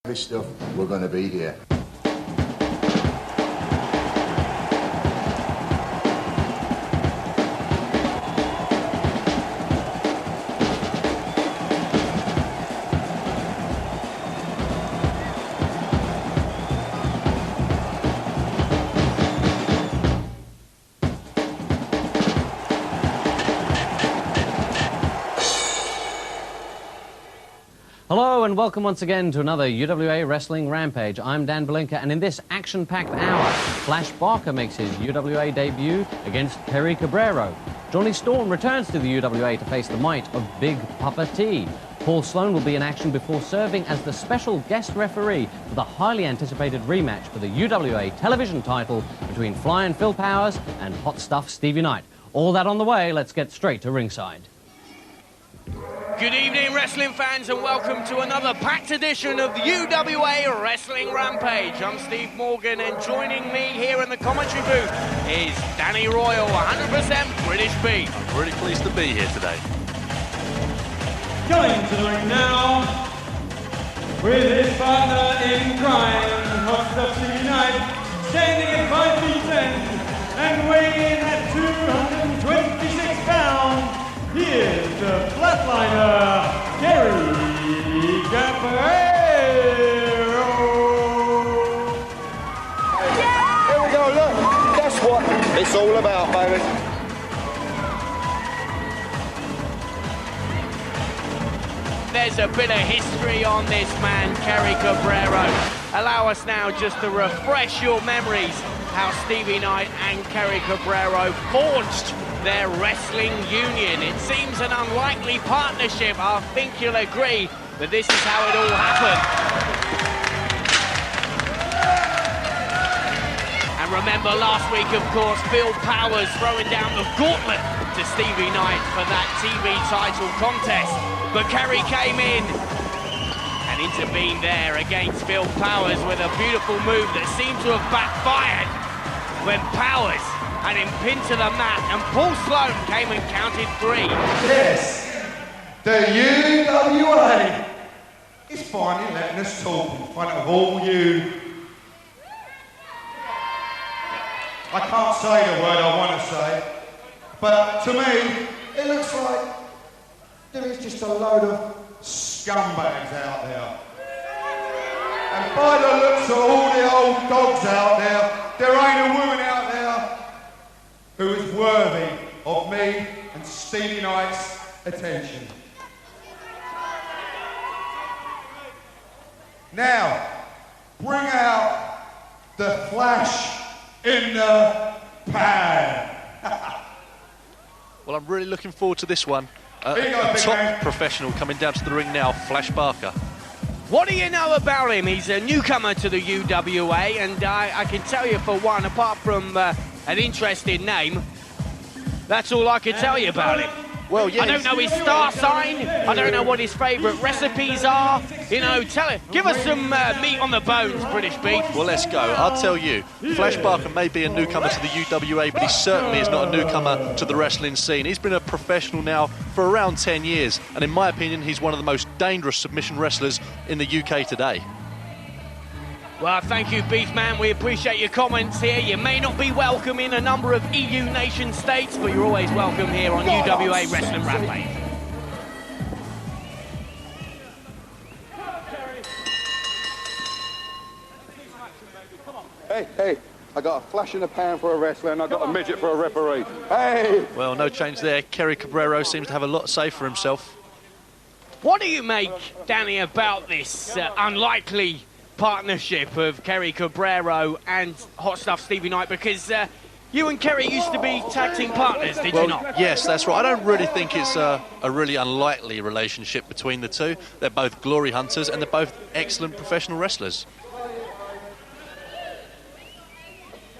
This stuff, we're going to be here. Hello and welcome once again to another UWA Wrestling Rampage. I'm Dan Belinka, and in this action-packed hour, Flash Barker makes his UWA debut against Kerry Cabrero. Jonny Storm returns to the UWA to face the might of Big Papa T. Paul Sloane will be in action before serving as the special guest referee for the highly anticipated rematch for the UWA television title between Flying Phil Powers and Hot Stuff Stevie Knight. All that on the way, let's get straight to ringside. Good evening, wrestling fans, and welcome to another packed edition of UWA Wrestling Rampage. I'm Steve Morgan, and joining me here in the commentary booth is Danny Royal, 100% British beat. I'm really pleased to be here today. Going to the ring now with his partner in crime, Hot Stuff Stevie Knight, standing at 5 feet 10 and weighing in at 226 pounds. Here's the flatliner, Kerry Cabrero. Yeah! Here we go, look. That's what it's all about, baby. There's a bit of history on this man, Kerry Cabrero. Allow us now just to refresh your memories how Stevie Knight and Kerry Cabrero forged their wrestling union. It seems an unlikely partnership. I think you'll agree that this is how it all happened. And remember last week, of course, Phil Powers throwing down the gauntlet to Stevie Knight for that TV title contest. But Kerry came in and intervened there against Phil Powers with a beautiful move that seemed to have backfired when Powers had him pinned to the mat, and Paul Sloane came and counted 3. Yes, the UWA is finally letting us talk in front of all you. I can't say the word I want to say, but to me, it looks like there is just a load of scumbags out there. And by the looks of all the old dogs out there ain't a woman out there who is worthy of me and Stevie Knight's attention. Now, bring out the flash in the pan. Well, I'm really looking forward to this one. Here you go, A big top man. professional coming down to the ring now, Flash Barker. What do you know about him? He's a newcomer to the UWA, and I can tell you for one, apart from an interesting name, that's all I can tell you about him. Well, yes. I don't know his star sign. I don't know what his favourite recipes are. You know, give us some meat on the bones, British beef. Well, let's go. I'll tell you, Flash Barker may be a newcomer to the UWA, but he certainly is not a newcomer to the wrestling scene. He's been a professional now for around 10 years, and in my opinion, he's one of the most dangerous submission wrestlers in the UK today. Well, thank you, Beefman. We appreciate your comments here. You may not be welcome in a number of EU nation states, but you're always welcome here on UWA Wrestling Rampage. Hey, I got a flash in the pan for a wrestler and I got a midget for a referee. Hey! Well, no change there. Kerry Cabrero seems to have a lot to say for himself. What do you make, Danny, about this unlikely partnership of Kerry Cabrero and Hot Stuff Stevie Knight? Because you and Kerry used to be tag team partners, did you not? Yes, that's right. I don't really think it's a really unlikely relationship between the two. They're both glory hunters and they're both excellent professional wrestlers.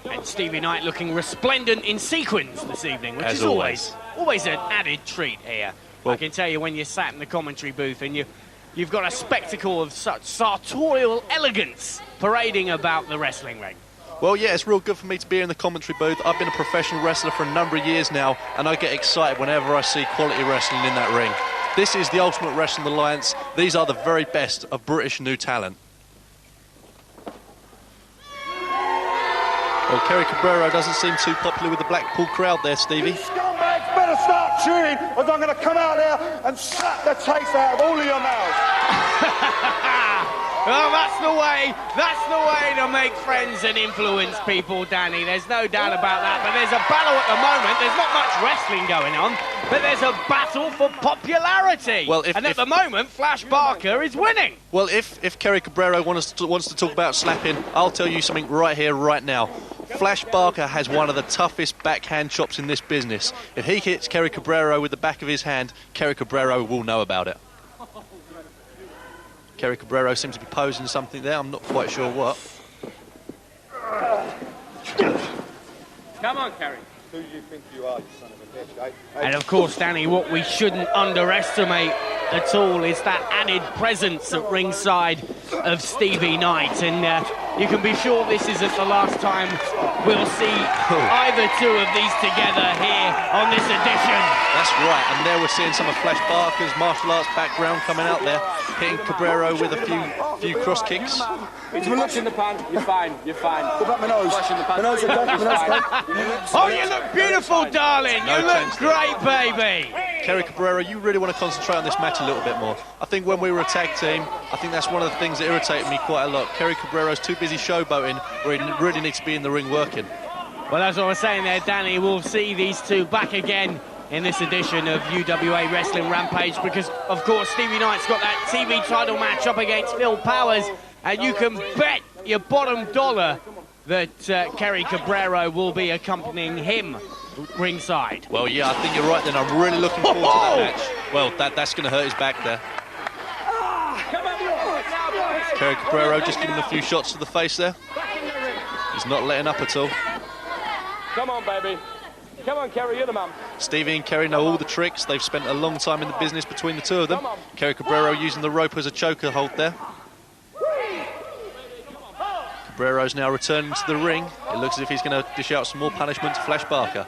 And Stevie Knight looking resplendent in sequins this evening, which As is always an added treat here. Well, I can tell you when you're sat in the commentary booth and you've got a spectacle of such sartorial elegance parading about the wrestling ring. Well, yeah, it's real good for me to be in the commentary booth. I've been a professional wrestler for a number of years now, and I get excited whenever I see quality wrestling in that ring. This is the Ultimate Wrestling Alliance. These are the very best of British new talent. Well, Kerry Cabrero doesn't seem too popular with the Blackpool crowd there, Stevie. You scumbags better start cheering, or I'm going to come out there and slap the taste out of all of your mouths. Well, that's the way to make friends and influence people, Danny. There's no doubt about that. But there's a battle at the moment. There's not much wrestling going on, but there's a battle for popularity. Well, at the moment, Flash Barker is winning. Well, if Kerry Cabrero wants to talk about slapping, I'll tell you something right here, right now. Flash Barker has one of the toughest backhand chops in this business. If he hits Kerry Cabrero with the back of his hand, Kerry Cabrero will know about it. Kerry Cabrero seems to be posing something there. I'm not quite sure what. Come on, Kerry. Who do you think you are, you son of a bitch, eh? And of course, Danny, what we shouldn't underestimate at all is that added presence at ringside of Stevie Knight. And you can be sure this isn't the last time we'll see either two of these together here on this edition. That's right, and there we're seeing some of Flash Barker's martial arts background coming out there, hitting Cabrero with a few cross kicks. It's flash in the pan. You're fine. You're fine. What about my nose? Flash in the pan. My nose, okay? My nose, okay? Oh, you look beautiful, darling. No You look chance great, baby. Kerry Cabrero, you really want to concentrate on this match a little bit more. I think when we were a tag team, I think that's one of the things that irritated me quite a lot. Kerry Cabrero's too busy showboating, where he really needs to be in the ring working. Well, as I was saying there, Danny, we'll see these two back again in this edition of UWA Wrestling Rampage because, of course, Stevie Knight's got that TV title match up against Phil Powers, and you can bet your bottom dollar that Kerry Cabrero will be accompanying him ringside. Well, yeah, I think you're right then. I'm really looking forward to that match. Well, that's going to hurt his back there. Kerry Cabrero just giving him a few shots to the face there. He's not letting up at all. Come on, baby. Come on, Kerry, you're the man. Stevie and Kerry know all the tricks. They've spent a long time in the business between the two of them. Kerry Cabrero using the rope as a choker hold there. Cabrero's now returning to the ring. It looks as if he's going to dish out some more punishment to Flash Barker.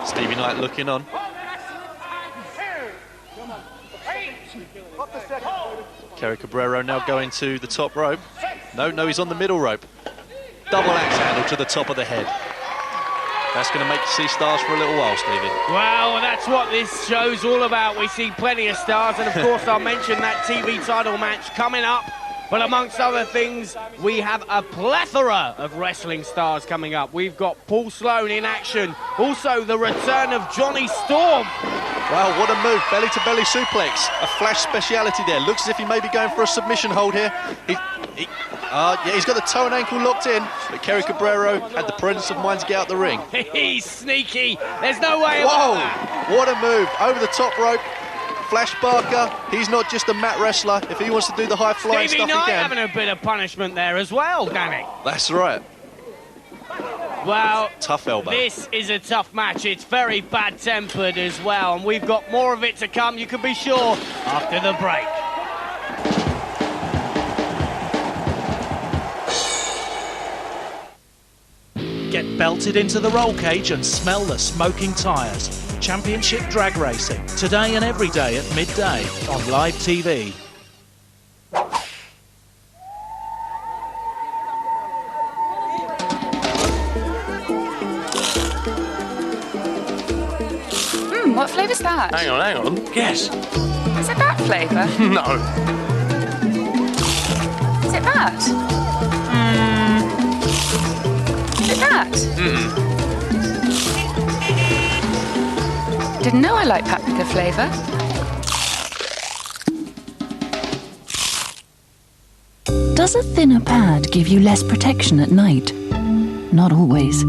Stevie Knight looking on. Kerry Cabrero now going to the top rope. No, he's on the middle rope. Double axe handle to the top of the head. That's going to make you see stars for a little while, Stevie. Well, that's what this show's all about. We see plenty of stars, and of course I'll mention that TV title match coming up. But amongst other things, we have a plethora of wrestling stars coming up. We've got Paul Sloane in action. Also, the return of Jonny Storm. Wow, what a move. Belly-to-belly suplex. A Flash speciality there. Looks as if he may be going for a submission hold here. Yeah, he's got the toe and ankle locked in, but Kerry Cabrero had the presence of mind to get out the ring. He's sneaky. There's no way Whoa, about that. what a move. Over the top rope. Flash Barker, he's not just a mat wrestler. If he wants to do the high-flying Stevie stuff, Knight he can. having a bit of punishment there as well, Danny. That's right. Well, Tough elbow. This is a tough match. It's very bad-tempered as well, and we've got more of it to come, you can be sure, after the break. Get belted into the roll cage and smell the smoking tyres. Championship Drag Racing, today and every day at midday on Live TV. What flavour's that? Hang on. Guess. Is it that flavour? No. Is it that? Is it that? Didn't know I liked paprika flavour. Does a thinner pad give you less protection at night? Not always.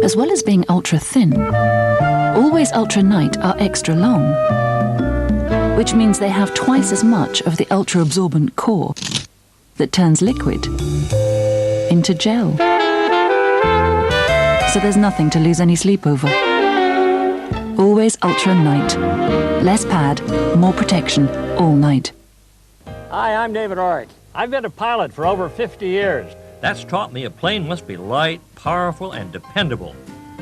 As well as being ultra thin, Always Ultra Night are extra long, which means they have twice as much of the ultra-absorbent core that turns liquid into gel. So there's nothing to lose any sleep over. Always Ultra Night. Less pad, more protection, all night. Hi, I'm David Orrick. I've been a pilot for over 50 years. That's taught me a plane must be light, powerful, and dependable.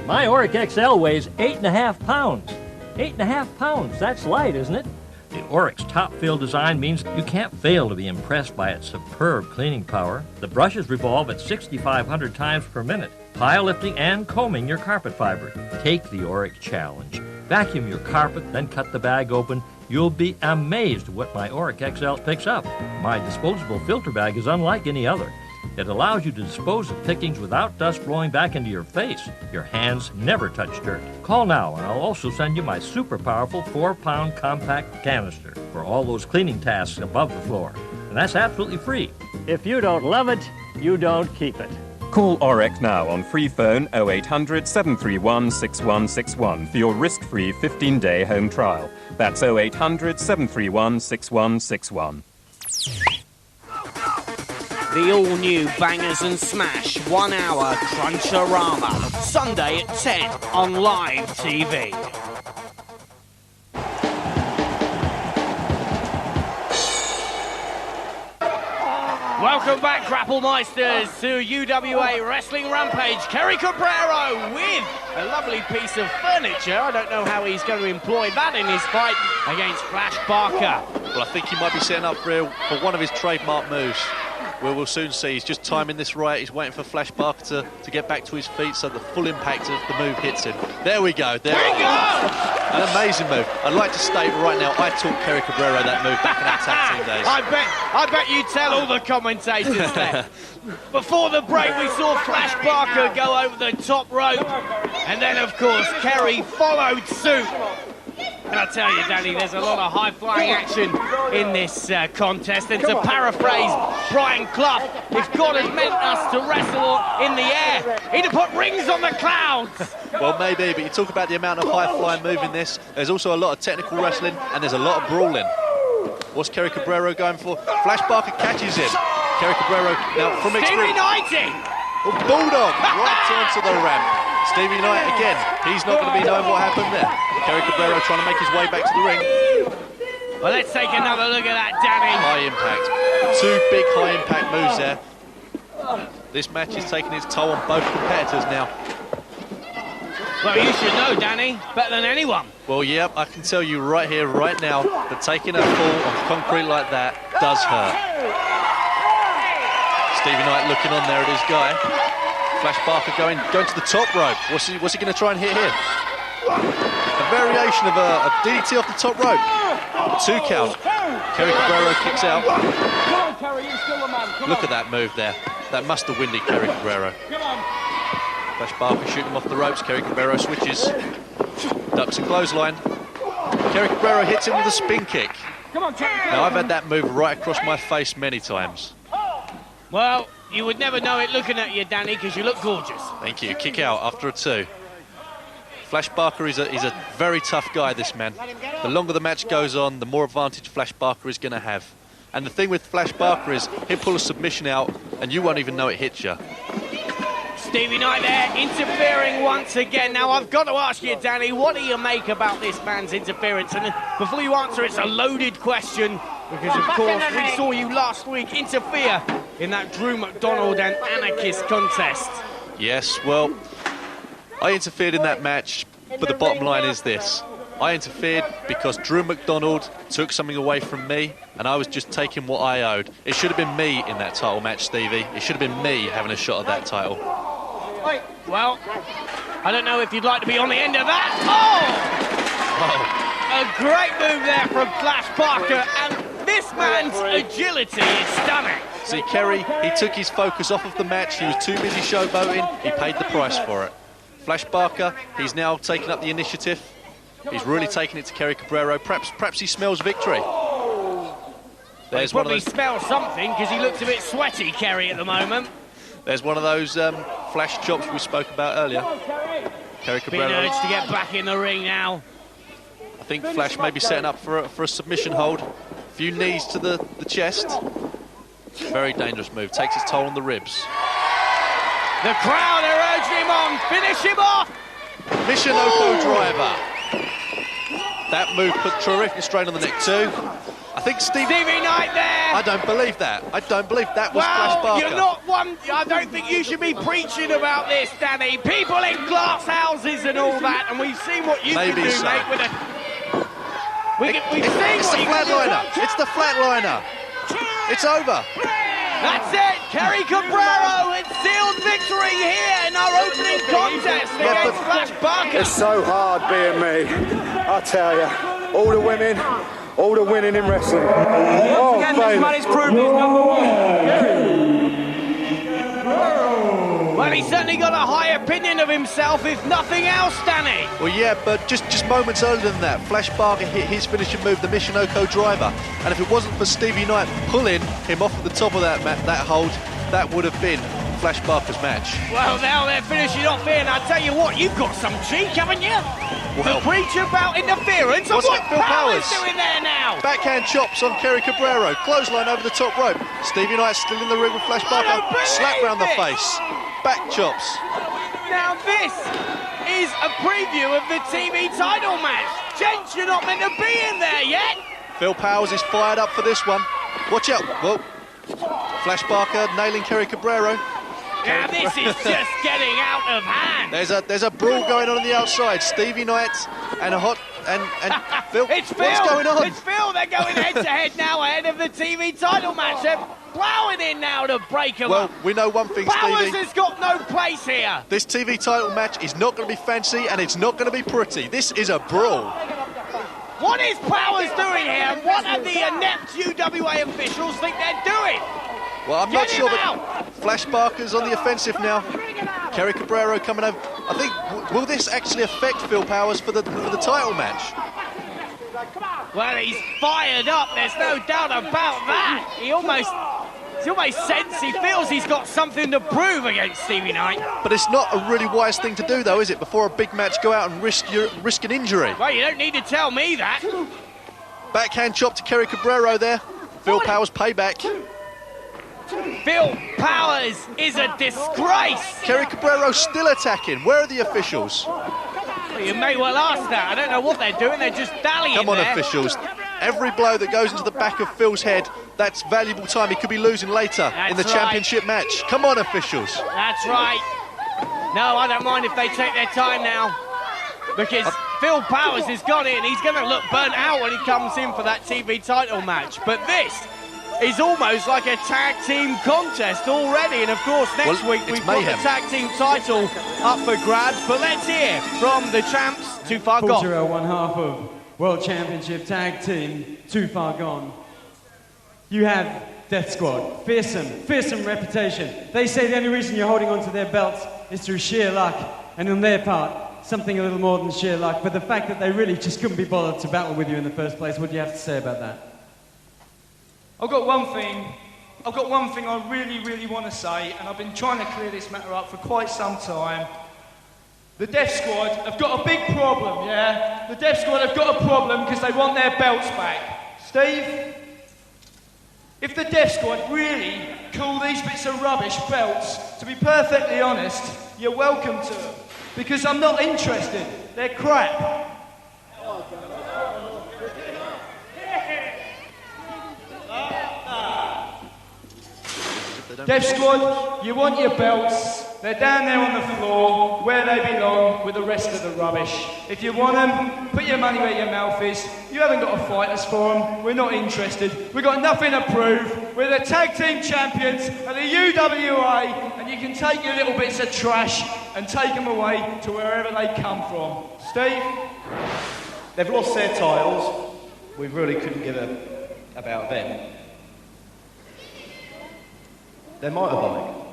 My Orrick XL weighs 8.5 pounds. 8.5 pounds, that's light, isn't it? The Oryx top fill design means you can't fail to be impressed by its superb cleaning power. The brushes revolve at 6,500 times per minute, pile lifting and combing your carpet fiber. Take the Oryx challenge. Vacuum your carpet, then cut the bag open. You'll be amazed what my Oryx XL picks up. My disposable filter bag is unlike any other. It allows you to dispose of pickings without dust blowing back into your face. Your hands never touch dirt. Call now and I'll also send you my super powerful 4-pound compact canister for all those cleaning tasks above the floor. And that's absolutely free. If you don't love it, you don't keep it. Call Oryx now on free phone 0800 731 6161 for your risk-free 15-day home trial. That's 0800 731 6161. The all-new Bangers and Smash 1 hour Crunch-A-Rama, Sunday at 10 on Live TV. Welcome back, Grapplemeisters, to UWA Wrestling Rampage. Kerry Cabrero with a lovely piece of furniture. I don't know how he's going to employ that in his fight against Flash Barker. Well, I think he might be setting up for one of his trademark moves. Well, we'll soon see. He's just timing this right. He's waiting for Flash Barker to get back to his feet so the full impact of the move hits him. There we go. There we go! An amazing move. I'd like to state right now, I taught Kerry Cabrero that move back in our tag team days. I bet you tell all the commentators that. Before the break, we saw Flash Barker go over the top rope. And then, of course, Kerry followed suit. And I'll tell you, Danny, there's a lot of high-flying action in this contest. And to paraphrase Brian Clough, if God had meant us to wrestle in the air, he'd have put rings on the clouds. Well, maybe, but you talk about the amount of high-flying move in this. There's also a lot of technical wrestling, and there's a lot of brawling. What's Kerry Cabrero going for? Flash Barker catches him. Kerry Cabrero, now from experience... Stevie 90! Oh, Bulldog, right onto the ramp. Stevie Knight again, he's not going to be knowing what happened there. Kerry Cabrero trying to make his way back to the ring. Well, let's take another look at that, Danny. High impact. Two big high impact moves there. This match is taking its toll on both competitors now. Well, you should know, Danny, better than anyone. Well, yeah, I can tell you right here, right now, that taking a fall on concrete like that does hurt. Stevie Knight looking on there at his guy. Flash Barker going to the top rope. What's he going to try and hit here? A variation of a DDT off the top rope. 2 count. Kerry Cabrero kicks out. Look at that move there. That must have winded Kerry Cabrero. Flash Barker shooting him off the ropes. Kerry Cabrero switches. Ducks a clothesline. Kerry Cabrero hits him with a spin kick. Now, I've had that move right across my face many times. Well, you would never know it looking at you, Danny, because you look gorgeous. Thank you. Kick out after a 2. Flash Barker is a very tough guy, this man. The longer the match goes on, the more advantage Flash Barker is going to have. And the thing with Flash Barker is he'll pull a submission out and you won't even know it hits you. Stevie Knight there, interfering once again. Now, I've got to ask you, Danny, what do you make about this man's interference? And before you answer, it's a loaded question, because, of course, we saw you last week interfere in that Drew McDonald and Anarchist contest. Yes, well, I interfered in that match, but the bottom line is this. I interfered because Drew McDonald took something away from me, and I was just taking what I owed. It should have been me in that title match, Stevie. It should have been me having a shot at that title. Well, I don't know if you'd like to be on the end of that. Oh! A great move there from Flash Barker, and this man's agility is stunning. See, Kerry, he took his focus off of the match. He was too busy showboating. He paid the price for it. Flash Barker, he's now taking up the initiative. He's really taking it to Kerry Cabrero. Perhaps he smells victory. There's one of those... smells something, because he looks a bit sweaty, Kerry, at the moment. There's one of those flash chops we spoke about earlier. Kerry Cabrero. Being urged to get back in the ring now. I think Flash may be setting up for a submission hold. A few knees to the chest. Very dangerous move. Takes its toll on the ribs. The crowd are urging him on. Finish him off. Michinoku driver. That move put terrific strain on the neck too. I think Stevie Knight there. I don't believe that. I don't believe that was Flash Barker. You're not one. I don't think you should be preaching about this, Danny. People in glass houses and all that, and we've seen what you can do, mate. With a... It's the flatliner. It's the flatliner. It's over. That's it. Kerry Cabrero. It's sealed victory here in our opening contest against Flash Barker. It's so hard being me. I tell you, all the women, all the winning in wrestling. Oh, again, this man is proving he's number one. Well, he's certainly got a high opinion of himself, if nothing else, Danny. Well, yeah, but just moments earlier than that, Flash Barker hit his finishing move, the Michinoku driver, and if it wasn't for Stevie Knight pulling him off at the top of that hold, that would have been Flash Barker's match. Well, now they're finishing off here, and I tell you what, you've got some cheek, haven't you? Well, to preach about interference. What's What Phil Powers doing there now? Backhand chops on Kerry Cabrero, clothesline over the top rope. Stevie Knight still in the ring with Flash Barker, slap round the face, back chops. Now this is a preview of the TV title match. Gents, you're not meant to be in there yet. Phil Powers is fired up for this one. Watch out. Whoa. Flash Barker nailing Kerry Cabrero. Now this is just getting out of hand. There's a brawl going on the outside. Stevie Knight and Phil. It's Phil. What's going on? It's Phil. They're going head to head now ahead of the TV title match. They're plowing in now to break them up. Well, we know one thing, Powers Stevie. has got no place here. This TV title match is not going to be fancy and it's not going to be pretty. This is a brawl. What is Powers doing here? What are the inept UWA officials think they're doing? Well, I'm not sure, but Flash Barker's on the offensive now. Kerry Cabrero coming over. I think, will this actually affect Phil Powers for the title match? Well, he's fired up. There's no doubt about that. He almost sense he feels he's got something to prove against Stevie Knight. But it's not a really wise thing to do, though, is it? Before a big match, go out and risk an injury. Well, you don't need to tell me that. Backhand chop to Kerry Cabrero there. Phil Powers payback. Phil Powers is a disgrace. Kerry Cabrero still attacking. Where are the officials? Well, you may well ask that. I don't know what they're doing. They're just dallying. Come on, there. officials. Every blow that goes into the back of Phil's head, that's valuable time. He could be losing later in the championship match. Come on, officials. That's right. No, I don't mind if they take their time now. Because Phil Powers has got in. He's going to look burnt out when he comes in for that TV title match. But this is almost like a tag team contest already. And of course, next week we've got the tag team title up for grabs. But let's hear from the champs, Too Far Gone. 1 half of World Championship Tag Team, Too Far Gone. You have Death Squad, fearsome reputation. They say the only reason you're holding on to their belts is through sheer luck, and on their part, something a little more than sheer luck. But the fact that they really just couldn't be bothered to battle with you in the first place, what do you have to say about that? I've got one thing I really want to say, and I've been trying to clear this matter up for quite some time. The Death Squad have got a big problem, yeah? The Death Squad have got a problem because they want their belts back. Steve? If the Death Squad really call these bits of rubbish belts, to be perfectly honest, you're welcome to them. Because I'm not interested. They're crap. Death Squad, you want your belts. They're down there on the floor, where they belong, with the rest of the rubbish. If you want them, put your money where your mouth is. You haven't got to fight us for them. We're not interested. We've got nothing to prove. We're the tag team champions of the UWA, and you can take your little bits of trash and take them away to wherever they come from. Steve? They've lost their titles. We really couldn't give about them. They're motorbike.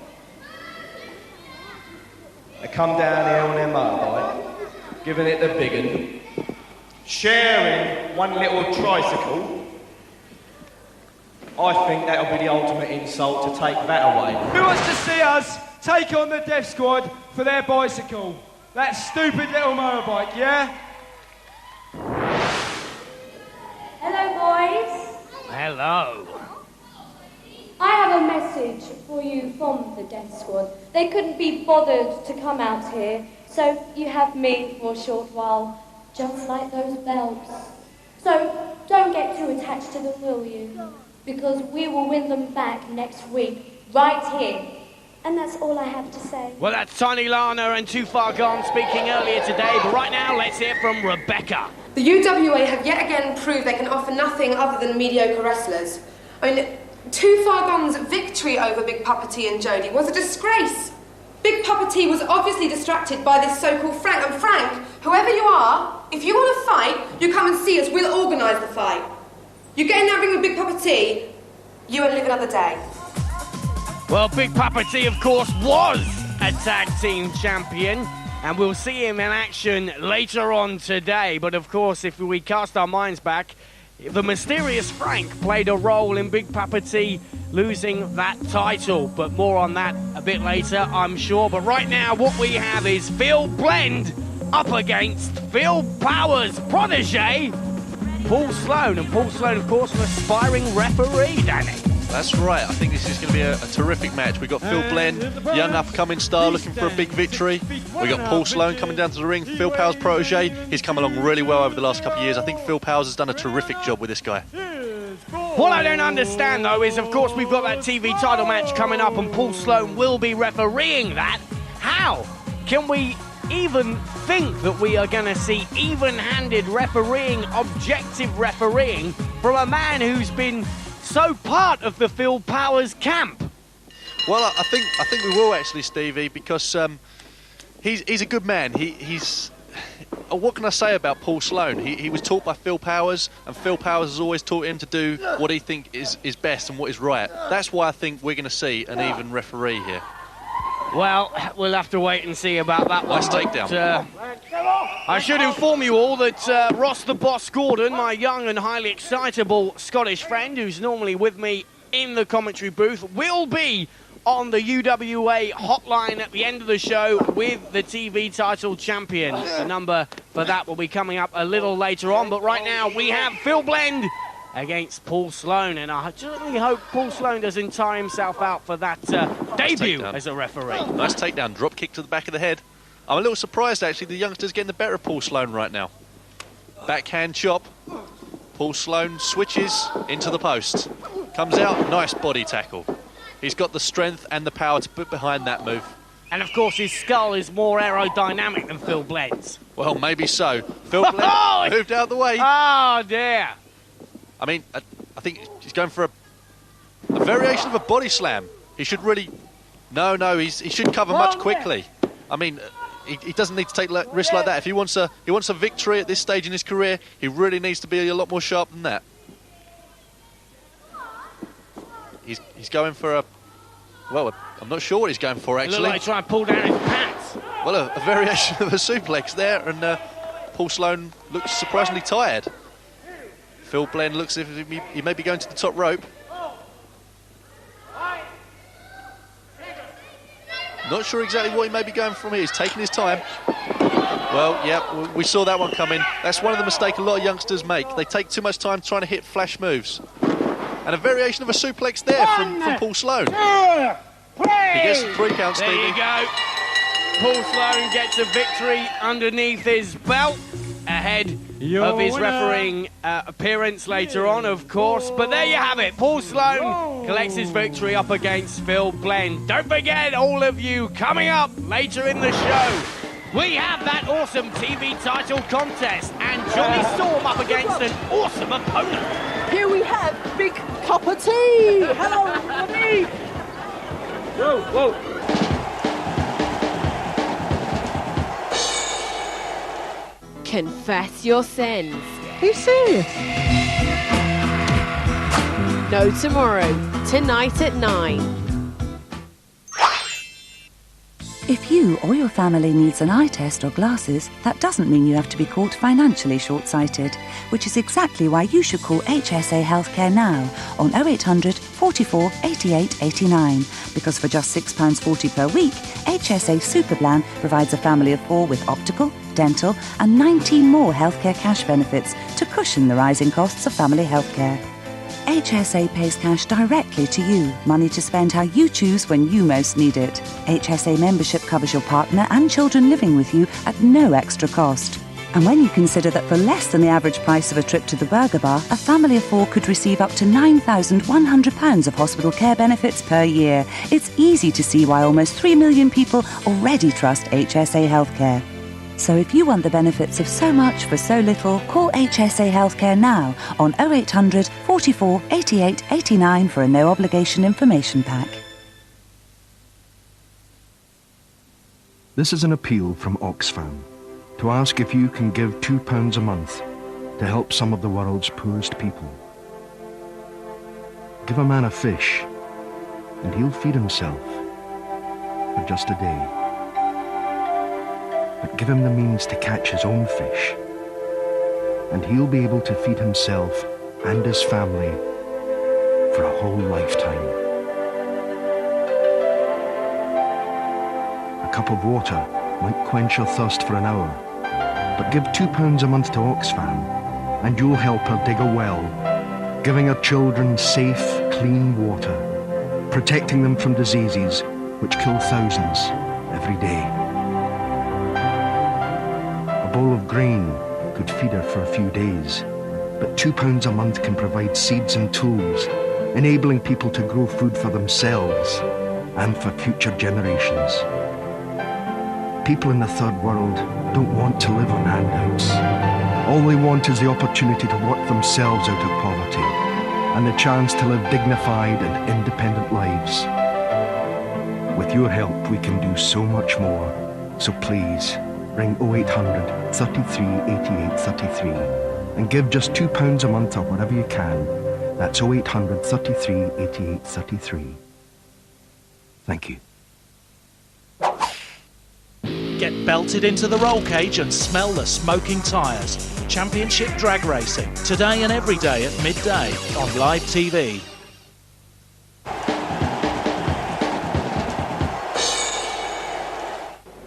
They come down here on their motorbike, giving it the big one, sharing one little tricycle. I think that'll be the ultimate insult to take that away. Who wants to see us take on the Death Squad for their bicycle? That stupid little motorbike, yeah? Hello, boys. Hello. I have a message for you from the Death Squad. They couldn't be bothered to come out here, so you have me for a short while, just like those belts. So don't get too attached to them, will you? Because we will win them back next week, right here. And that's all I have to say. Well, that's Tiny Lana and Too Far Gone speaking earlier today, but right now let's hear from Rebecca. The UWA have yet again proved they can offer nothing other than mediocre wrestlers. I mean, Too Far Gone's victory over Big Papa T and Jody was a disgrace. Big Papa T was obviously distracted by this so-called Frank. And Frank, whoever you are, if you want to fight, you come and see us. We'll organise the fight. You get in that ring with Big Papa T, you won't live another day. Well, Big Papa T, of course, was a tag team champion, and we'll see him in action later on today. But of course, if we cast our minds back, the mysterious Frank played a role in Big Papa T losing that title. But more on that a bit later, I'm sure. But right now, what we have is Phil Blend up against Phil Power's protege, Paul Sloane. And Paul Sloane, of course, an aspiring referee, Danny. That's right. I think this is going to be a terrific match. We've got Phil Blend, young up-and-coming star looking for a big victory. We've got Paul Sloane coming down to the ring, Phil Power's protege. He's come along really well over the last couple of years. I think Phil Powers has done a terrific job with this guy. What I don't understand, though, is, of course, we've got that TV title match coming up and Paul Sloane will be refereeing that. How can we even think that we are going to see even-handed refereeing, objective refereeing from a man who's been so part of the Phil Powers camp? Well, I think we will actually, Stevie, because he's a good man. He's what can I say about Paul Sloane? He was taught by Phil Powers, and Phil Powers has always taught him to do what he thinks is best and what is right. That's why I think we're going to see an even referee here. Well, we'll have to wait and see about that one. Nice takedown. I should inform you all that Ross the Boss Gordon, my young and highly excitable Scottish friend who's normally with me in the commentary booth, will be on the UWA hotline at the end of the show with the TV title champion. The number for that will be coming up a little later on, but right now we have Phil Blend against Paul Sloane, and I certainly hope Paul Sloane doesn't tire himself out for that debut as a referee. Nice takedown, drop kick to the back of the head. I'm a little surprised, actually, the youngster's getting the better of Paul Sloane right now. Backhand chop. Paul Sloane switches into the post. Comes out, nice body tackle. He's got the strength and the power to put behind that move. And of course his skull is more aerodynamic than Phil Blend's. Well, maybe so. Phil Blend moved out of the way. Oh dear. I mean, I think he's going for a variation of a body slam. He should really... No, he should cover much quickly. I mean, he doesn't need to take risks like that. If he wants a victory at this stage in his career, he really needs to be a lot more sharp than that. He's going for a... Well, I'm not sure what he's going for, actually. Look like he's trying to pull down his pants. Well, a variation of a suplex there, and Paul Sloane looks surprisingly tired. Phil Blend looks as if he may be going to the top rope. Not sure exactly what he may be going from here. He's taking his time. Well, yeah, we saw that one coming. That's one of the mistakes a lot of youngsters make. They take too much time trying to hit flash moves. And a variation of a suplex there from Paul Sloane. He gets the 3 count, Stevie. There you go. Paul Sloane gets a victory underneath his belt, ahead of his refereeing appearance later on, of course. But there you have it. Paul Sloane collects his victory up against Phil Blend. Don't forget, all of you, coming up later in the show, we have that awesome TV title contest and Jonny Storm up against an awesome opponent. Here we have Big Papa T. Hello, me. Whoa. Confess your sins. Are you serious? No tomorrow. Tonight at 9. If you or your family needs an eye test or glasses, that doesn't mean you have to be caught financially short-sighted, which is exactly why you should call HSA Healthcare now on 0800 44 88 89, because for just £6.40 per week, HSA Superplan provides a family of 4 with optical, dental and 19 more healthcare cash benefits to cushion the rising costs of family healthcare. HSA pays cash directly to you, money to spend how you choose when you most need it. HSA membership covers your partner and children living with you at no extra cost. And when you consider that for less than the average price of a trip to the Burger Bar, a family of 4 could receive up to £9,100 of hospital care benefits per year, it's easy to see why almost 3 million people already trust HSA Healthcare. So if you want the benefits of so much for so little, call HSA Healthcare now on 0800 44 88 89 for a no-obligation information pack. This is an appeal from Oxfam to ask if you can give £2 a month to help some of the world's poorest people. Give a man a fish and he'll feed himself for just a day. But give him the means to catch his own fish and he'll be able to feed himself and his family for a whole lifetime. A cup of water might quench your thirst for an hour, but give £2 a month to Oxfam and you'll help her dig a well, giving her children safe, clean water, protecting them from diseases which kill thousands every day. A bowl of grain could feed her for a few days, but £2 a month can provide seeds and tools, enabling people to grow food for themselves and for future generations. People in the third world don't want to live on handouts. All they want is the opportunity to work themselves out of poverty and the chance to live dignified and independent lives. With your help, we can do so much more. So please, ring 0800 33 88 33 and give just £2 a month or whatever you can. That's 0800 33 88 33. Thank you. Get belted into the roll cage and smell the smoking tyres. Championship drag racing, today and every day at midday on Live TV.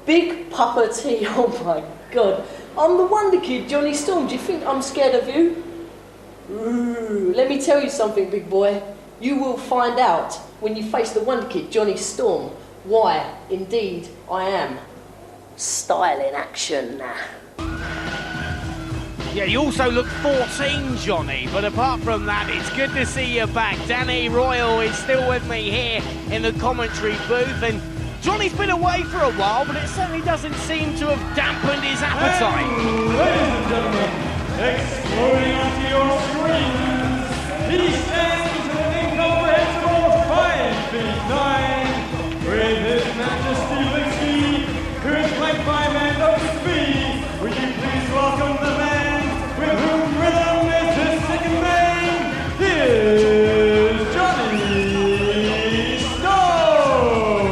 Big Papa T, oh my God. I'm the Wonder Kid, Jonny Storm. Do you think I'm scared of you? Ooh, let me tell you something, big boy. You will find out when you face the Wonder Kid, Jonny Storm, why, indeed, I am. Style in action. Yeah, you also look 14, Jonny, but apart from that, it's good to see you back. Danny Royal is still with me here in the commentary booth, and Jonny's been away for a while, but it certainly doesn't seem to have dampened his appetite. And, ladies and gentlemen, exploding onto your screens, he stands an incomprehensible 5 feet 9, with his Majesty Linsky, who is flanked by Mando Speed. Would you please welcome the man with whom rhythm is his second name? Here's Jonny Storm.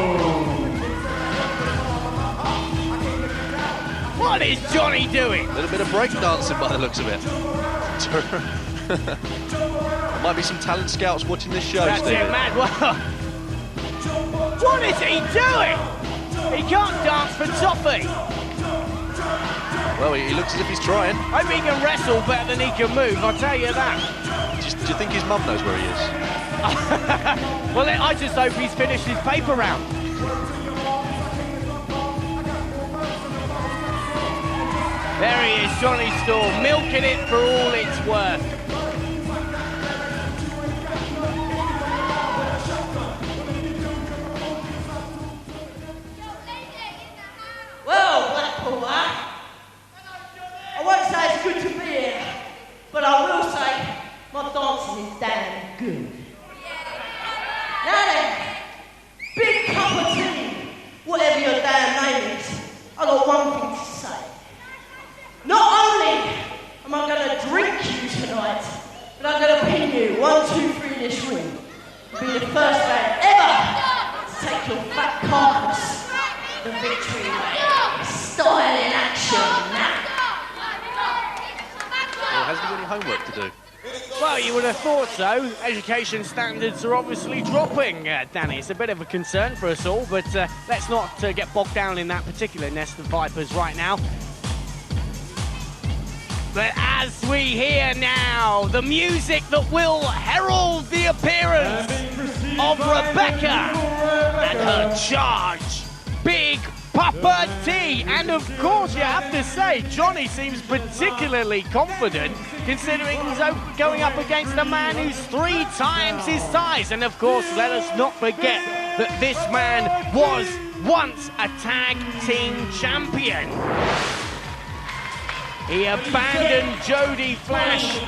What is Jonny doing? A little bit of break dancing by the looks of it. There might be some talent scouts watching this show, That's Stevie. it, man. What is he doing? He can't dance for toffee. Well, he looks as if he's trying. I hope he can wrestle better than he can move, I'll tell you that. Do you think his mum knows where he is? Well, I just hope he's finished his paper round. There he is, Jonny Storm, milking it for all it's worth. Well, Blackpool, I won't say it's good to be here, but I will say my dancing is damn good. Now then, Big Cup of Tea, whatever your damn name is, I got one thing to say. Not only am I going to drink you tonight, but I'm going to pin you 1, 2, 3 in this ring. Be the first man ever to take your fat carcass the victory lane. Style in action now. Well, hasn't he got any homework to do? Well, you would have thought so. Education standards are obviously dropping, Danny. It's a bit of a concern for us all, but let's not get bogged down in that particular nest of vipers right now. But as we hear now, the music that will herald the appearance of Rebecca and her charge, Big Papa T. And of course, you have to say, Jonny seems particularly confident considering he's going up against a man who's 3 times his size. And of course, let us not forget that this man was once a tag team champion. He abandoned Jody Flash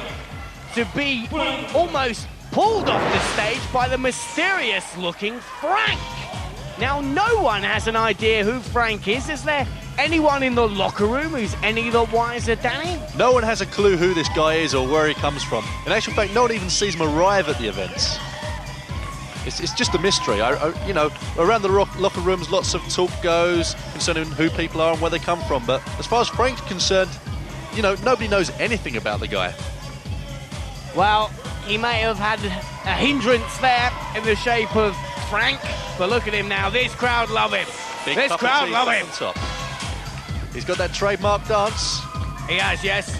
to be almost pulled off the stage by the mysterious-looking Frank. Now, no one has an idea who Frank is. Is there anyone in the locker room who's any the wiser, Danny? No one has a clue who this guy is or where he comes from. In actual fact, no one even sees him arrive at the events. It's just a mystery. You know, around the locker rooms, lots of talk goes concerning who people are and where they come from. But as far as Frank's concerned, you know, nobody knows anything about the guy. Well, he may have had a hindrance there in the shape of Frank, but look at him now. This crowd love him. This crowd love him. Top. He's got that trademark dance. He has, yes.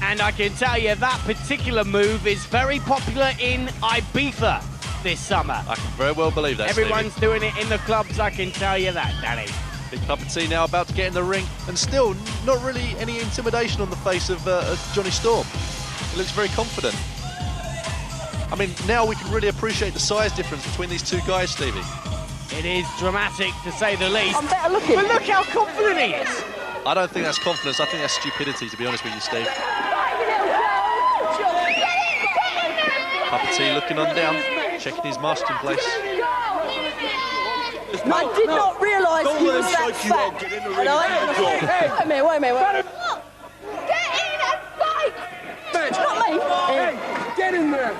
And I can tell you that particular move is very popular in Ibiza this summer. I can very well believe that, Everyone's Stevie. doing it in the clubs, I can tell you that, Danny. Big Papa T now about to get in the ring, and still not really any intimidation on the face of Jonny Storm. He looks very confident. I mean, now we can really appreciate the size difference between these two guys, Stevie. It is dramatic, to say the least. I'm better looking. But look how confident he is. I don't think that's confidence, I think that's stupidity, to be honest with you, Steve. Papa T looking on down, checking his mask in place. I did not realise he was that fat. Wait a minute. Get in and fight! It's not me. Hey, get in there.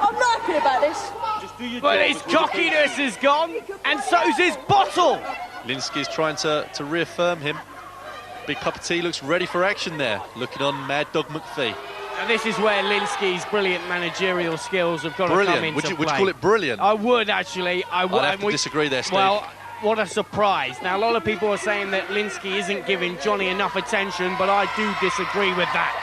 I'm not happy about this. But his cockiness is gone, and so's his bottle. Linsky's trying to reaffirm him. Big Papa T looks ready for action there, looking on Mad Dog McPhee. And this is where Linsky's brilliant managerial skills have got to come into play. Would you call it brilliant? I would, actually. I'd have to disagree there, Steve. Well, what a surprise. Now, a lot of people are saying that Linsky isn't giving Jonny enough attention, but I do disagree with that.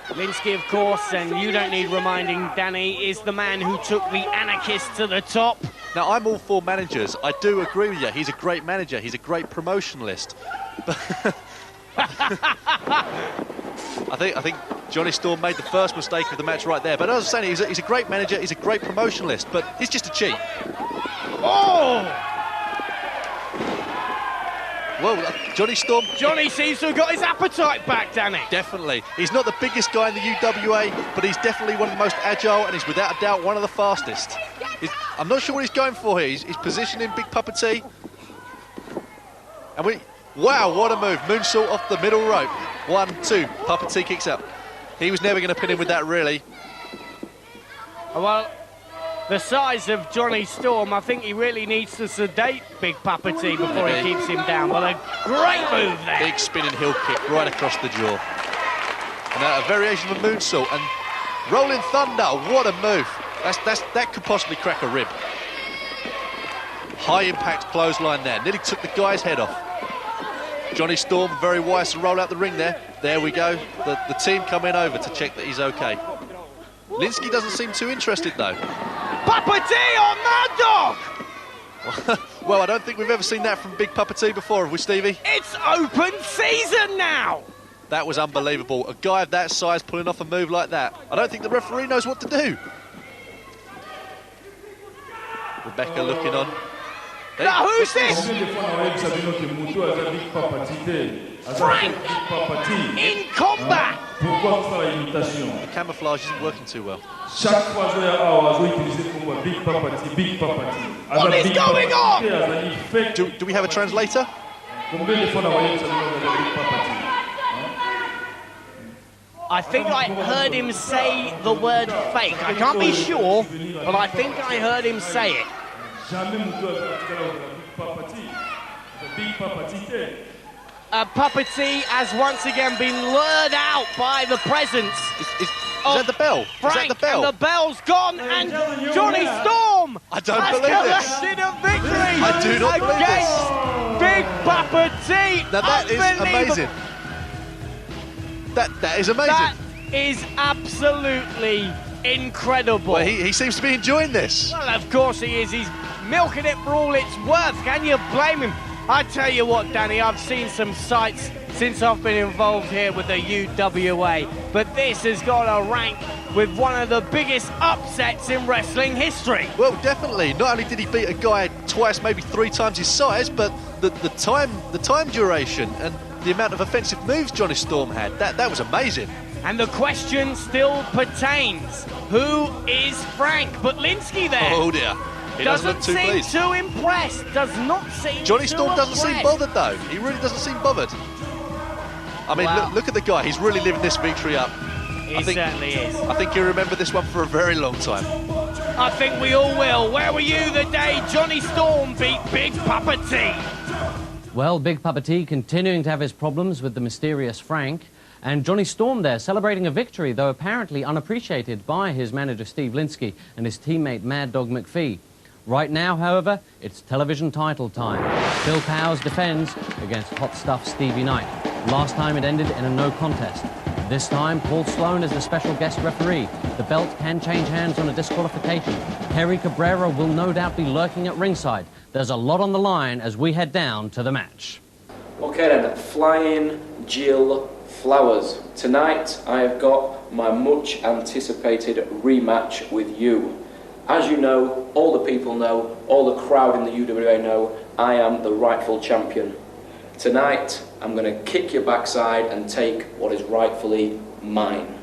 Linsky, of course, and you don't need reminding, Danny, is the man who took the Anarchist to the top. Now, I'm all for managers. I do agree with you. He's a great manager. He's a great promotionalist. I think Jonny Storm made the first mistake of the match right there. But as I was saying, he's a great manager, he's a great promotionalist, but he's just a cheat. Oh! Well, Jonny Storm... Jonny seems to have got his appetite back, Danny. Definitely. He's not the biggest guy in the UWA, but he's definitely one of the most agile, and he's without a doubt one of the fastest. I'm not sure what he's going for here. He's positioning Big Papa T. And wow, what a move. Moonsault off the middle rope. 1, 2, Papa T kicks out. He was never going to pin him with that, really. Well, the size of Jonny Storm, I think he really needs to sedate Big Papa T before he keeps him down. But a great move there. Big spinning heel kick right across the jaw. And a variation of a moonsault. And Rolling Thunder, what a move. That could possibly crack a rib. High impact clothesline there. Nearly took the guy's head off. Jonny Storm very wise to roll out the ring there. There we go. The team coming over to check that he's okay. Linsky doesn't seem too interested though. Papa T on Mad Dog! Well, I don't think we've ever seen that from Big Papa T before, have we, Stevie? It's open season now! That was unbelievable. A guy of that size pulling off a move like that. I don't think the referee knows what to do. Rebecca looking on. Now, who's this? Frank! In combat! The camouflage isn't working too well. What is going on? Do we have a translator? I think I heard him say the word fake. I can't be sure, but I think I heard him say it. Papa T has once again been lured out by the presence. Is that the bell? Frank, is that the bell? and the bell's gone, and Jonny Storm I don't has believe this. collected a victory I do not believe this. against Big Papa T. Now that is amazing. That is amazing. That is absolutely incredible. Well, he seems to be enjoying this. Well, of course he is. He's milking it for all it's worth. Can you blame him? I tell you what, Danny, I've seen some sights since I've been involved here with the UWA. But this has got a rank with one of the biggest upsets in wrestling history. Well, definitely. Not only did he beat a guy twice, maybe 3 times his size, but the time duration and the amount of offensive moves Jonny Storm had, that was amazing. And the question still pertains. Who is Frank Butlinski there? Oh dear. He doesn't look too seem pleased. too impressed. Does not seem Jonny too Storm doesn't seem impressed. bothered though. He really doesn't seem bothered. I mean, Wow. look at the guy. He's really living this victory up. He certainly is. I think he'll remember this one for a very long time. I think we all will. Where were you the day Jonny Storm beat Big Papa T? Well, Big Papa T continuing to have his problems with the mysterious Frank. And Jonny Storm there celebrating a victory, though apparently unappreciated by his manager Steve Linsky and his teammate Mad Dog McPhee. Right now, however, it's television title time. Phil Powers defends against Hot Stuff Stevie Knight. Last time it ended in a no contest. This time, Paul Sloane is the special guest referee. The belt can change hands on a disqualification. Kerry Cabrero will no doubt be lurking at ringside. There's a lot on the line as we head down to the match. Okay then, Flying Jill Flowers. Tonight I have got my much anticipated rematch with you. As you know, all the people know, all the crowd in the UWA know, I am the rightful champion. Tonight I'm going to kick your backside and take what is rightfully mine.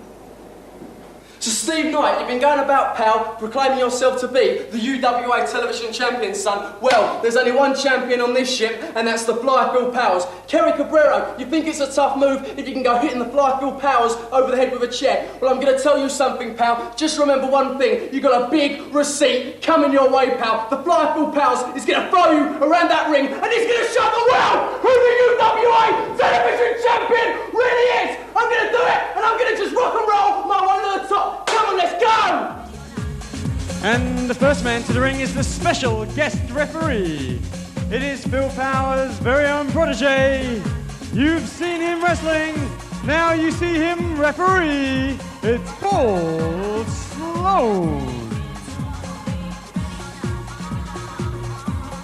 So Steve Knight, you've been going about, pal, proclaiming yourself to be the UWA television champion, son. Well, there's only one champion on this ship, and that's the Fly Phil Powers. Kerry Cabrero, you think it's a tough move if you can go hitting the Fly Phil Powers over the head with a chair? Well, I'm going to tell you something, pal. Just remember one thing. You got a big receipt coming your way, pal. The Fly Phil Powers is going to throw you around that ring, and he's going to show the world who the UWA television champion really is. I'm going to do it, and I'm going to just rock and roll my way to the top. Come on, let's go! And the first man to the ring is the special guest referee. It is Phil Powers' very own protege. You've seen him wrestling, now you see him referee. It's Paul Sloane.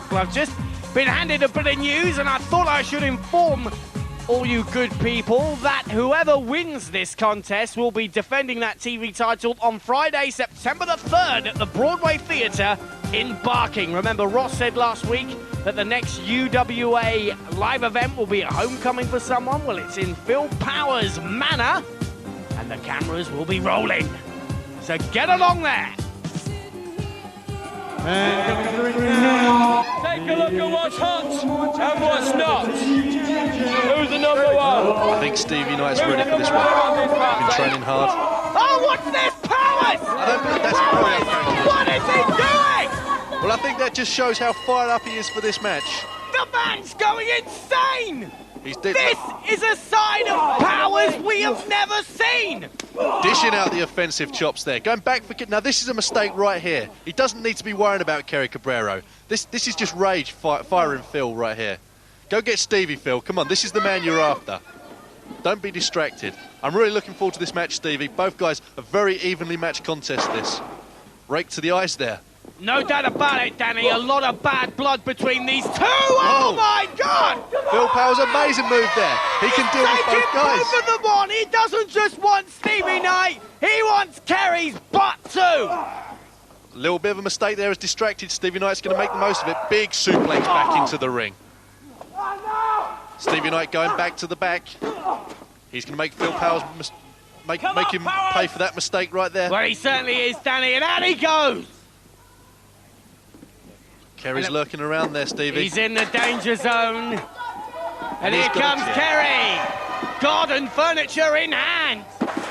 Well, I've just been handed a bit of news and I thought I should inform all you good people that whoever wins this contest will be defending that TV title on Friday, September the 3rd at the Broadway Theatre in Barking. Remember, Ross said last week that the next UWA live event will be a homecoming for someone. Well, it's in Phil Powers' manor and the cameras will be rolling. So get along there. And coming to the ring now. Take a look at what's hot and what's not. Who's the number one? I think Stevie Knight's ready for this one. Been training hard. Oh, what's this, Powers? I don't think that's correct. What is he doing? Well, I think that just shows how fired up he is for this match. The man's going insane! He's This is a side of Powers we have never seen! dishing out the offensive chops there. Going back for... Now, this is a mistake right here. He doesn't need to be worrying about Kerry Cabrero. This is just rage firing Phil right here. Go get Stevie, Phil. Come on, this is the man you're after. Don't be distracted. I'm really looking forward to this match, Stevie. Both guys, a very evenly matched contest, this. Rake to the eyes there. No doubt about it, Danny. A lot of bad blood between these two. Oh my God! Phil Powers, amazing move there. He can deal with both guys. Both of them on. He doesn't just want Stevie Knight. He wants Kerry's butt too. A little bit of a mistake there has distracted. Stevie Knight's going to make the most of it. Big suplex back into the ring. Stevie Knight going back to the back. He's going to make Phil Powers make him pay for that mistake right there. Well, he certainly is, Danny, and out he goes. Kerry's lurking around there, Stevie. He's in the danger zone. And here he's got comes it. Kerry. Garden furniture in hand.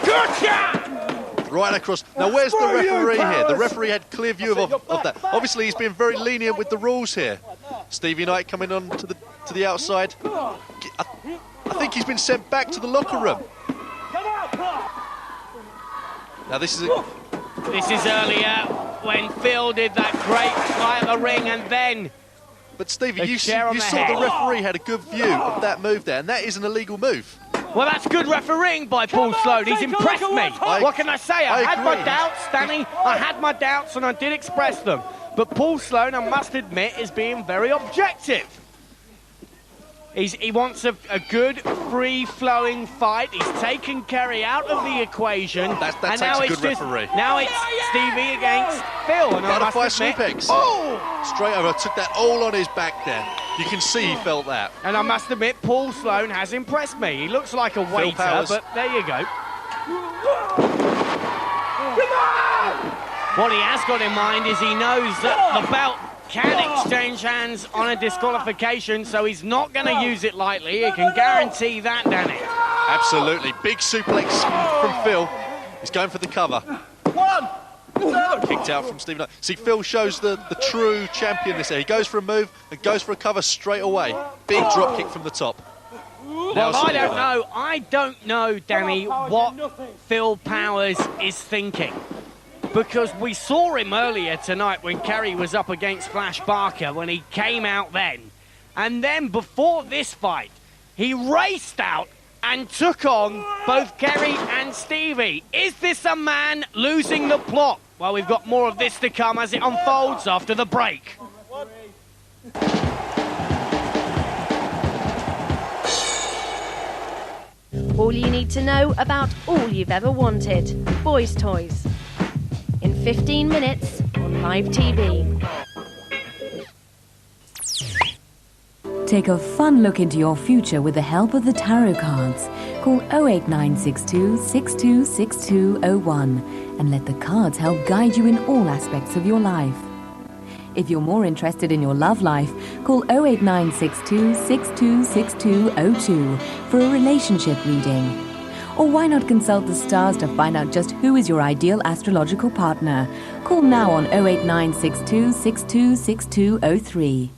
Gotcha! Right across. Now, where's the referee here? The referee had clear view of that. Obviously, he's been very lenient with the rules here. Stevie Knight coming on to the outside. I think he's been sent back to the locker room. Now, this is earlier when Phil did that great fly at the ring and then... But Stevie, you saw the referee had a good view of that move there, and that is an illegal move. Well, that's good refereeing by Paul Sloane. He's impressed me. What can I say? I had my doubts, Danny. I had my doubts, and I did express them. But Paul Sloane, I must admit, is being very objective. He wants a good, free-flowing fight. He's taken Kerry out of the equation. That takes a good referee. Now it's Stevie against Phil. And Butterfly suplex. Oh! Straight over. Took that all on his back there. You can see he felt that. And I must admit, Paul Sloane has impressed me. He looks like a waiter, but there you go. What he has got in mind is he knows that the belt can exchange hands on a disqualification, so he's not going to use it lightly. He can guarantee that, Danny. Absolutely. Big suplex from Phil. He's going for the cover. One, two. Kicked out from Stevie Knight. See, Phil shows the true champion this year. He goes for a move and goes for a cover straight away. Big drop kick from the top. Well, I don't know, Danny, what Phil Powers is thinking. Because we saw him earlier tonight when Kerry was up against Flash Barker, when he came out then. And then before this fight, he raced out and took on both Kerry and Stevie. Is this a man losing the plot? Well, we've got more of this to come as it unfolds after the break. All you need to know about all you've ever wanted. Boys' toys. In 15 minutes on live TV. Take a fun look into your future with the help of the tarot cards. Call 08962 626201 and let the cards help guide you in all aspects of your life. If you're more interested in your love life, call 08962 626202 for a relationship reading. Or why not consult the stars to find out just who is your ideal astrological partner? Call now on 08962 626203.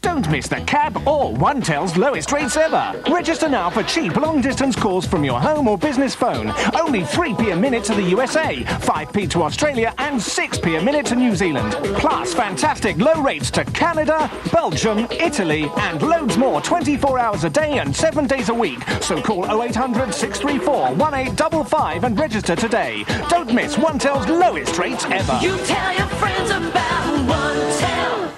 Don't miss the Cab or OneTel's lowest rates ever. Register now for cheap long-distance calls from your home or business phone. Only 3p a minute to the USA, 5p to Australia and 6p a minute to New Zealand. Plus fantastic low rates to Canada, Belgium, Italy and loads more 24 hours a day and 7 days a week. So call 0800 634 1855 and register today. Don't miss OneTel's lowest rates ever. You tell your friends about OneTel.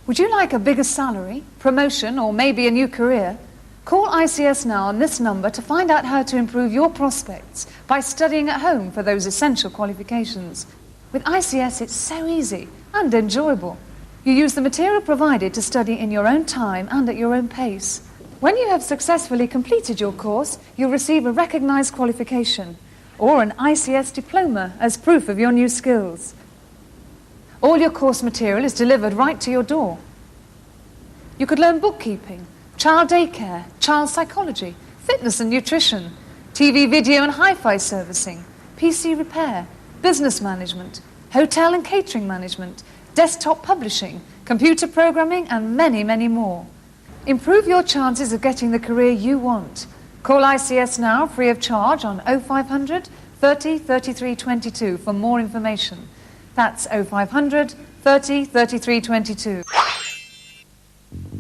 Would you like a bigger salary, promotion, or maybe a new career? Call ICS now on this number to find out how to improve your prospects by studying at home for those essential qualifications. With ICS, it's so easy and enjoyable. You use the material provided to study in your own time and at your own pace. When you have successfully completed your course, you'll receive a recognised qualification or an ICS diploma as proof of your new skills. All your course material is delivered right to your door. You could learn bookkeeping, child daycare, child psychology, fitness and nutrition, TV, video and hi-fi servicing, PC repair, business management, hotel and catering management, desktop publishing, computer programming and many, many more. Improve your chances of getting the career you want. Call ICS now free of charge on 0500 30 33 22 for more information. That's 0500 30 33 22.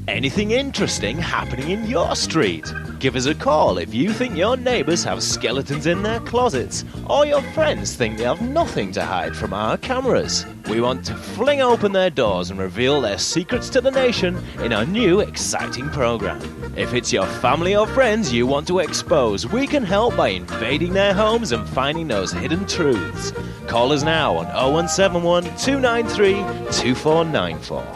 Anything interesting happening in your street? Give us a call if you think your neighbours have skeletons in their closets or your friends think they have nothing to hide from our cameras. We want to fling open their doors and reveal their secrets to the nation in our new exciting programme. If it's your family or friends you want to expose, we can help by invading their homes and finding those hidden truths. Call us now on 0171 293 2494.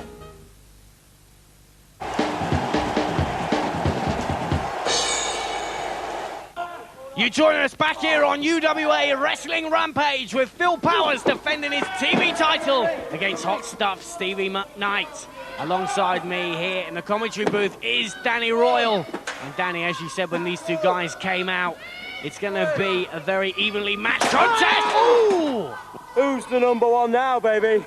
You join us back here on UWA Wrestling Rampage with Phil Powers defending his TV title against Hot Stuff Stevie Knight. Alongside me here in the commentary booth is Danny Royal. And Danny, as you said when these two guys came out, it's going to be a very evenly matched contest. Ooh! Who's the number one now, baby?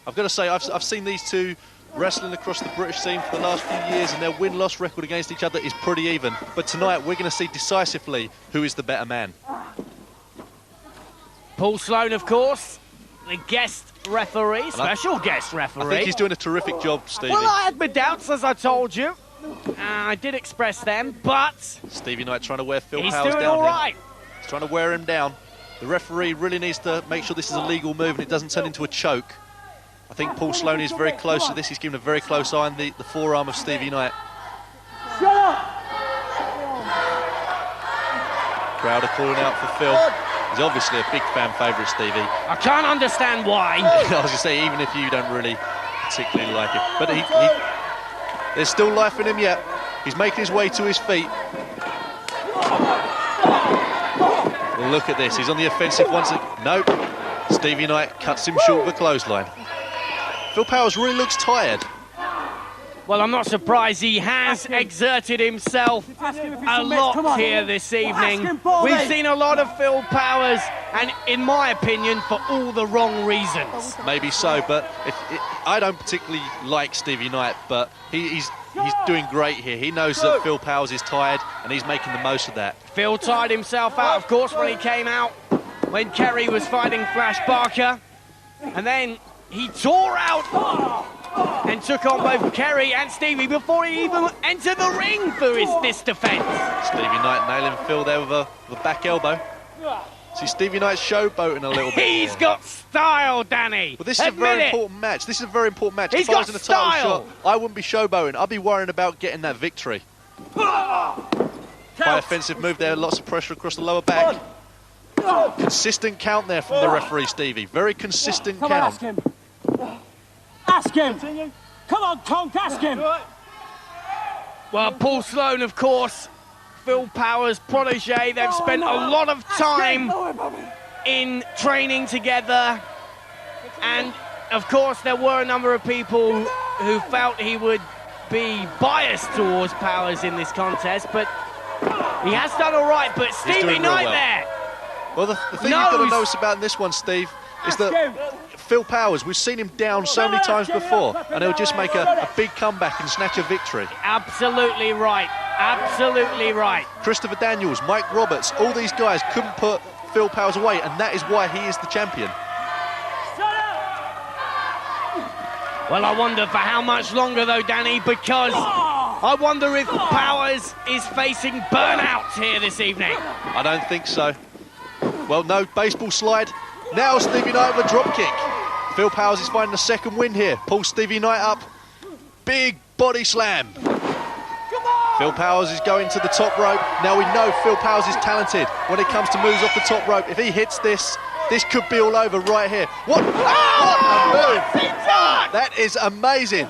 I've got to say, I've seen these two wrestling across the British scene for the last few years, and their win-loss record against each other is pretty even. But tonight, we're going to see decisively who is the better man. Paul Sloane, of course, the guest referee, special guest referee. I think he's doing a terrific job, Stevie. Well, I had my doubts, as I told you. I did express them, but Stevie Knight trying to wear Phil Powers down. He's doing all right. He's trying to wear him down. The referee really needs to make sure this is a legal move and it doesn't turn into a choke. I think Paul Sloane is very close to this. He's given a very close eye on the forearm of Stevie Knight. Shut up! Crowd are calling out for Phil. He's obviously a big fan favourite, Stevie. I can't understand why. I was going to say, even if you don't really particularly like him. But there's still life in him yet. He's making his way to his feet. Well, look at this. He's on the offensive once again. Nope. Stevie Knight cuts him short with a clothesline. Phil Powers really looks tired. Well, I'm not surprised. He has exerted himself a lot here this evening. We've seen a lot of Phil Powers, and in my opinion, for all the wrong reasons. Maybe so, but I don't particularly like Stevie Knight, but he's doing great here. He knows that Phil Powers is tired, and he's making the most of that. Phil tired himself out, of course, when he came out, when Kerry was fighting Flash Barker, and then he tore out and took on both Kerry and Stevie before he even entered the ring for this defence. Stevie Knight nailing Phil there with a back elbow. See, Stevie Knight's showboating a little bit. He's got style, Danny. Well, this is a very important match. This is a very important match. He's if I was got in a title style. shot, I wouldn't be showboating. I'd be worrying about getting that victory. Quite offensive move there. Lots of pressure across the lower back. Consistent count there from the referee, Stevie. Very consistent count. Ask him. Ask him. Come on, Tonk, ask him. Well, Paul Sloane, of course, Phil Powers' protege. They've spent a lot of time in training together. And, of course, there were a number of people who felt he would be biased towards Powers in this contest. But he has done all right. But Stevie Knight there. Well, the thing you've got to notice about this one, Steve, is that Phil Powers, we've seen him down so many times before, and he'll just make a big comeback and snatch a victory. Absolutely right. Absolutely right. Christopher Daniels, Mike Roberts, all these guys couldn't put Phil Powers away, and that is why he is the champion. Well, I wonder for how much longer, though, Danny, because I wonder if Powers is facing burnout here this evening. I don't think so. Well, no, baseball slide. Now Stevie Knight with a drop kick. Phil Powers is finding a second win here. Pulls Stevie Knight up. Big body slam. Phil Powers is going to the top rope. Now we know Phil Powers is talented when it comes to moves off the top rope. If he hits this, this could be all over right here. What a move! That is amazing.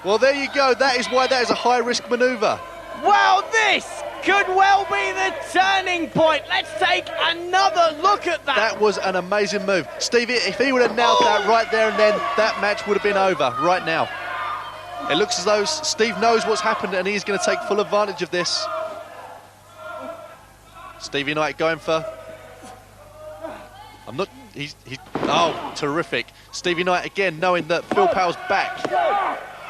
Well, there you go. That is why that is a high-risk manoeuvre. Well, this could well be the turning point. Let's take another look at that. That was an amazing move. Stevie, if he would have nailed that right there and then, that match would have been over right now. It looks as though Steve knows what's happened and he's going to take full advantage of this. Stevie Knight going for... Oh, terrific. Stevie Knight again knowing that Phil Powers' back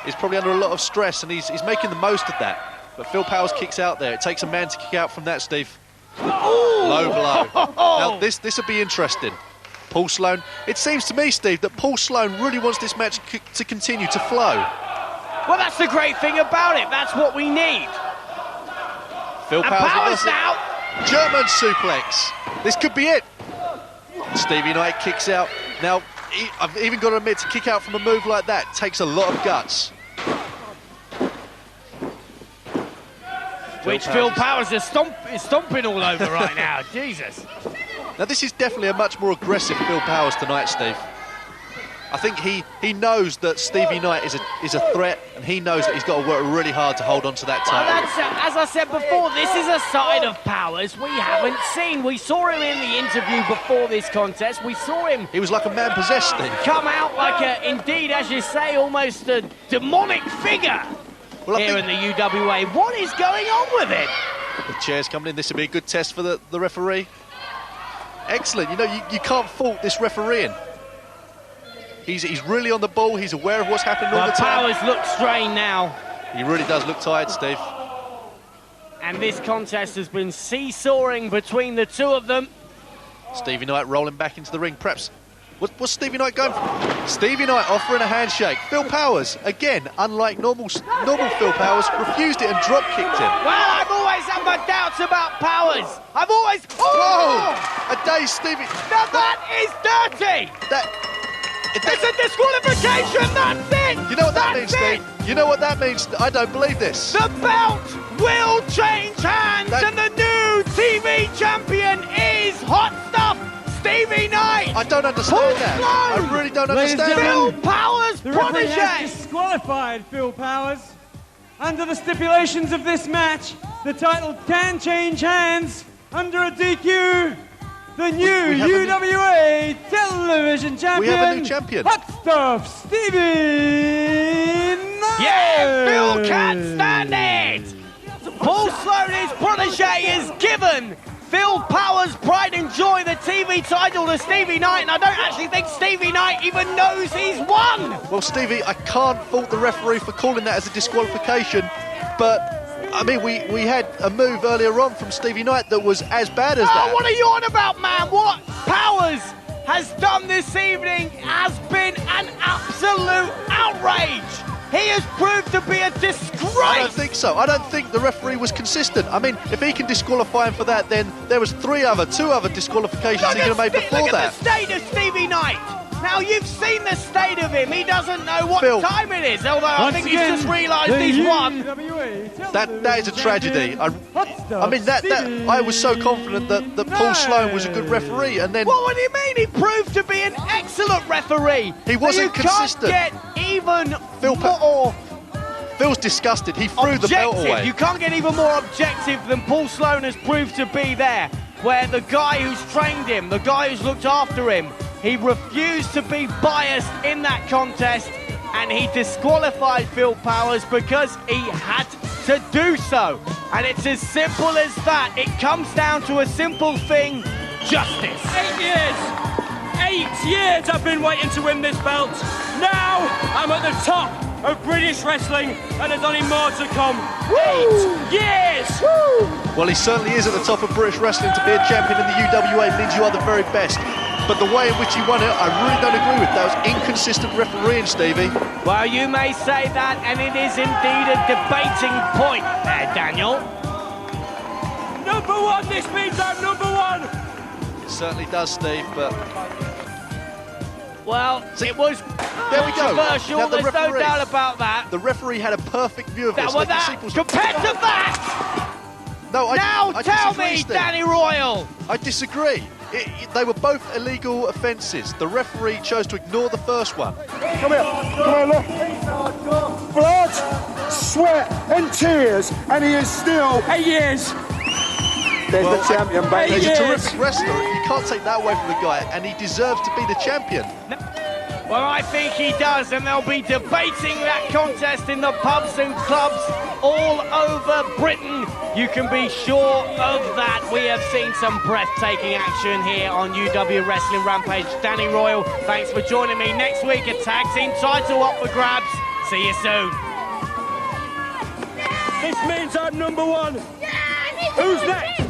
is probably under a lot of stress and he's making the most of that. But Phil Powers kicks out there. It takes a man to kick out from that, Steve. Low blow. Now, this will be interesting. Paul Sloane. It seems to me, Steve, that Paul Sloane really wants this match to continue to flow. Well, that's the great thing about it. That's what we need. Phil Powers now. German suplex. This could be it. Stevie Knight kicks out. Now, I've even got to admit, to kick out from a move like that takes a lot of guts. Which Phil Powers is stomping all over right now. Jesus. Now, this is definitely a much more aggressive Phil Powers tonight, Steve. I think he knows that Stevie Knight is a threat, and he knows that he's got to work really hard to hold on to that title. Well, as I said before, this is a side of Powers we haven't seen. We saw him in the interview before this contest. We saw him... He was like a man possessed, Steve. ...come out like indeed, as you say, almost a demonic figure here in the UWA. What is going on with him? The chair's coming in. This will be a good test for the referee. Excellent. You know, you can't fault this refereeing. He's really on the ball. He's aware of what's happening all the time. Powers looks strained now. He really does look tired, Steve. And this contest has been seesawing between the two of them. Stevie Knight rolling back into the ring. Perhaps, what's Stevie Knight going for? Stevie Knight offering a handshake. Phil Powers, again, unlike normal Phil Powers, refused it and drop-kicked him. Well, I've always had my doubts about Powers. I've always... Oh! Whoa! A day, Stevie... Now that is dirty! It's a disqualification, that's it! You know what that means, Steve? You know what that means? I don't believe this. The belt will change hands, and the new TV champion is Hot Stuff Stevie Knight! I don't understand that. I really don't understand Phil Powers' The referee has protege! disqualified Phil Powers. Under the stipulations of this match, the title can change hands under a DQ. The new UWA television champion. We have a new champion. Hot Stuff Stevie Knight. Yeah, Phil can't stand it! Paul Sloane, his protege, is given Phil Powers' pride and joy the TV title to Stevie Knight, and I don't actually think Stevie Knight even knows he's won! Well, Stevie, I can't fault the referee for calling that as a disqualification, but I mean, we had a move earlier on from Stevie Knight that was as bad as that. What are you on about, man? What Powers has done this evening has been an absolute outrage. He has proved to be a disgrace. I don't think so. I don't think the referee was consistent. I mean, if he can disqualify him for that, then there was two other disqualifications he could have made before that. Look at the state of Stevie Knight. Now, you've seen the state of him. He doesn't know what time it is, although I think he's just realised he's won. That is a tragedy. I mean, I was so confident that Paul Sloane was a good referee, and then... What do you mean? He proved to be an excellent referee. He wasn't consistent. You can't get even more... Phil's disgusted. He threw the belt away. You can't get even more objective than Paul Sloane has proved to be there, where the guy who's trained him, the guy who's looked after him, he refused to be biased in that contest, and he disqualified Phil Powers because he had to do so. And it's as simple as that. It comes down to a simple thing: justice. 8 years! 8 years I've been waiting to win this belt. Now I'm at the top of British wrestling, and there's only more to come. Woo! 8 years! Woo! Well, he certainly is at the top of British wrestling. To be a champion in the UWA means you are the very best. But the way in which he won it, I really don't agree with. That was inconsistent refereeing, Stevie. Well, you may say that, and it is indeed a debating point there, Daniel. Number one, this means I'm number one. It certainly does, Steve, but... Well, it was there we go. Controversial, Now, there's no doubt about that. The referee had a perfect view of this. Compared to that! No, I tell me, Steve. Danny Royal! I disagree. They were both illegal offences. The referee chose to ignore the first one. Come here, look. Blood, sweat and tears, and he is still 8 years. There's the champion, baby. He's a terrific wrestler. You can't take that away from the guy, and he deserves to be the champion. Well, I think he does, and they'll be debating that contest in the pubs and clubs all over Britain. You can be sure of that. We have seen some breathtaking action here on UW Wrestling Rampage. Danny Royal, thanks for joining me. Next week, a tag team title up for grabs. See you soon. This means I'm number one. Who's next?